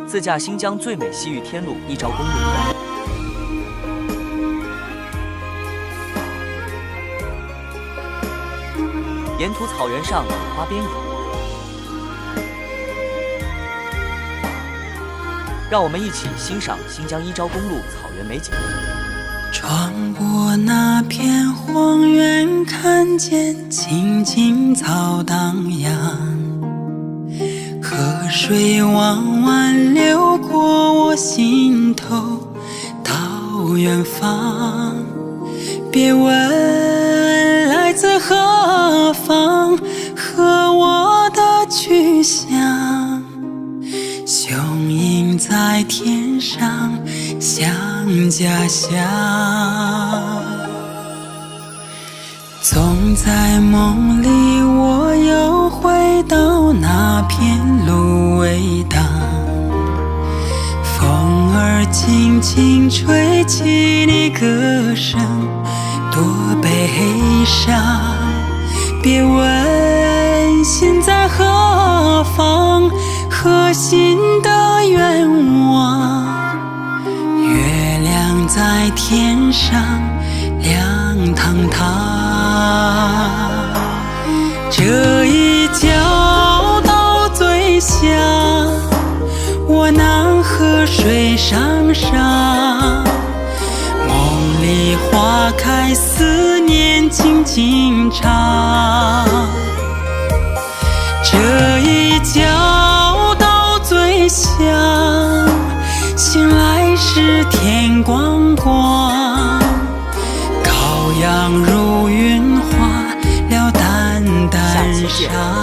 自驾新疆最美西域天路一招公路。沿途草原上野花遍野，让我们一起欣赏新疆一招公路草原美景。穿过那片荒原，看见青青草荡漾，河水弯弯流过我心头，到远方。别问来自何方和我的去向，雄鹰在天上向家乡。总在梦里我又回到那片芦苇荡，风儿轻轻吹起你歌声，多悲伤。别问心在何方，何心的愿望。月亮在天上亮堂堂，这一觉到最下，我南河水上沙。梦里花开，思念静静唱。这一觉到最响，醒来时天光光。羔羊如云化了淡淡纱。